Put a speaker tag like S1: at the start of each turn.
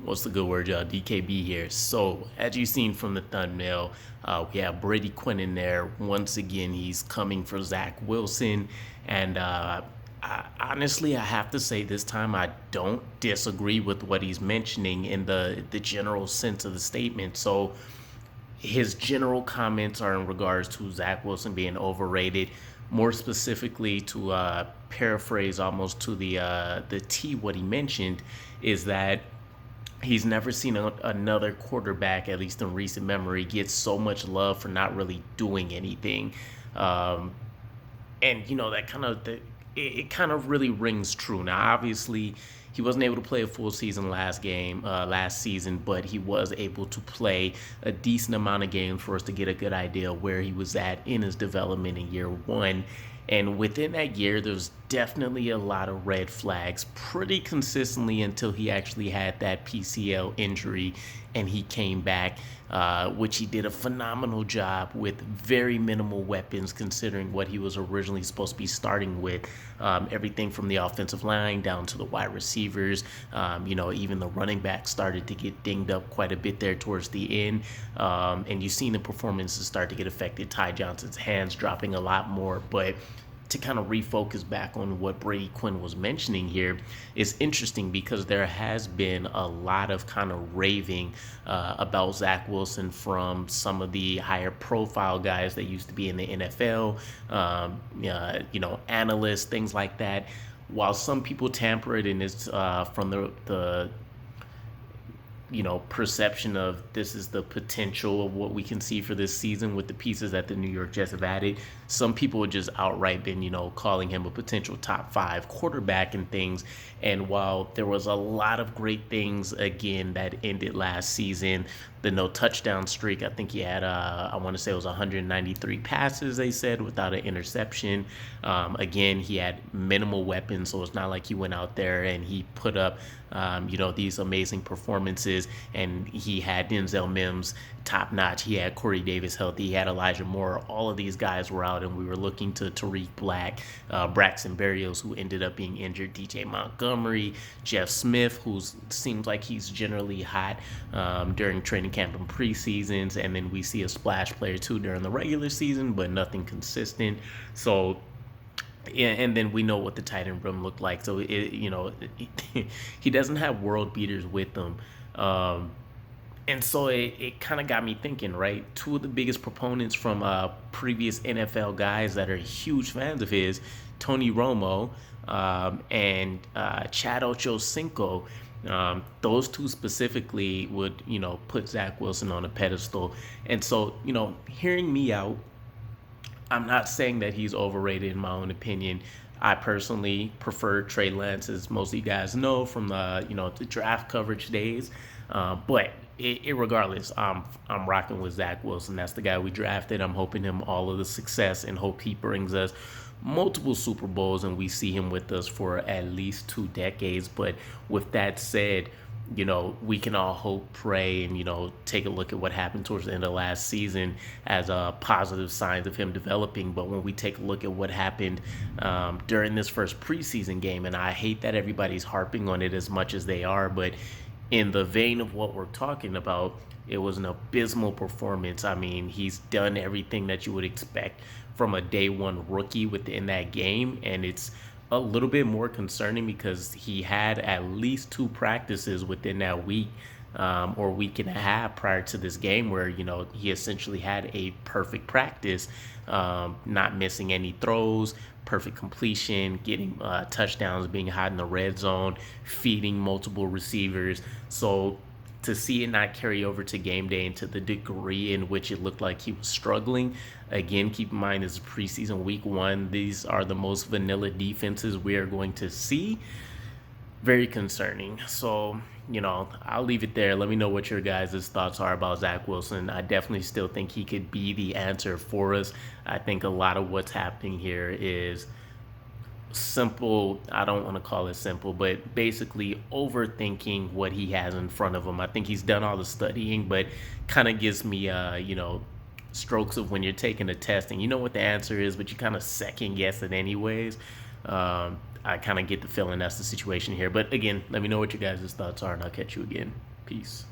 S1: What's the good word, y'all? DKB here. So, as you've seen from the thumbnail, we have Brady Quinn in there. Once again, he's coming for Zach Wilson. And honestly, I have to say this time I don't disagree with what he's mentioning in the general sense of the statement. So, his general comments are in regards to Zach Wilson being overrated. More specifically, to paraphrase almost to the T, what he mentioned is that he's never seen another quarterback, at least in recent memory, get so much love for not really doing anything. Um, and that kind of it kind of really rings true. Now, obviously, he wasn't able to play a full season last season, but he was able to play a decent amount of games for us to get a good idea of where he was at in his development in year one. And within that year, there's definitely a lot of red flags pretty consistently until he actually had that PCL injury and he came back, which he did a phenomenal job with very minimal weapons considering what he was originally supposed to be starting with. Everything from the offensive line down to the wide receivers, even the running back started to get dinged up quite a bit there towards the end. And you've seen the performances start to get affected. Ty Johnson's hands dropping a lot more, but to kind of refocus back on what Brady Quinn was mentioning here, is interesting because there has been a lot of kind of raving about Zach Wilson from some of the higher profile guys that used to be in the NFL, analysts, things like that. While some people tamper it and it's from the perception of this is the potential of what we can see for this season with the pieces that the New York Jets have added. Some people would just outright been, calling him a potential top 5 quarterback and things. And while there was a lot of great things, again, that ended last season, the no touchdown streak, I think he had, I want to say it was 193 passes, they said, without an interception. Again, he had minimal weapons, so it's not like he went out there and he put up, these amazing performances. And he had Denzel Mims top notch. He had Corey Davis healthy. He had Elijah Moore. All of these guys were out, and we were looking to Tariq Black, Braxton Berrios, who ended up being injured, DJ Montgomery, Jeff Smith, who seems like he's generally hot during training camp and preseasons, and then we see a splash player too during the regular season, but nothing consistent. So. Yeah, and then we know what the tight end room looked like. So he doesn't have world beaters with him, and so it kind of got me thinking. Right, two of the biggest proponents from previous NFL guys that are huge fans of his, Tony Romo and Chad Ochocinco. Those two specifically would put Zach Wilson on a pedestal, and so hearing me out. I'm not saying that he's overrated in my own opinion. I personally prefer Trey Lance, as most of you guys know from the draft coverage days. But regardless, I'm rocking with Zach Wilson. That's the guy we drafted. I'm hoping him all of the success and hope he brings us multiple Super Bowls and we see him with us for at least 2 decades. But with that said, we can all hope, pray, and, take a look at what happened towards the end of last season as positive signs of him developing. But when we take a look at what happened during this first preseason game, and I hate that everybody's harping on it as much as they are, but in the vein of what we're talking about, it was an abysmal performance. I mean, he's done everything that you would expect from a day one rookie within that game, and it's a little bit more concerning because he had at least 2 practices within that week or week and a half prior to this game where, he essentially had a perfect practice, not missing any throws, perfect completion, getting touchdowns, being hot in the red zone, feeding multiple receivers. So to see it not carry over to game day and to the degree in which it looked like he was struggling. Again, keep in mind this is preseason week 1. These are the most vanilla defenses we are going to see. Very concerning. So, I'll leave it there. Let me know what your guys' thoughts are about Zach Wilson. I definitely still think he could be the answer for us. I think a lot of what's happening here is simple. I don't want to call it simple, but basically overthinking what he has in front of him. I think he's done all the studying, but kind of gives me strokes of when you're taking a test and you know what the answer is, but you kind of second guess it anyways. I kind of get the feeling that's the situation here. But again, let me know what your guys' thoughts are, and I'll catch you again. Peace.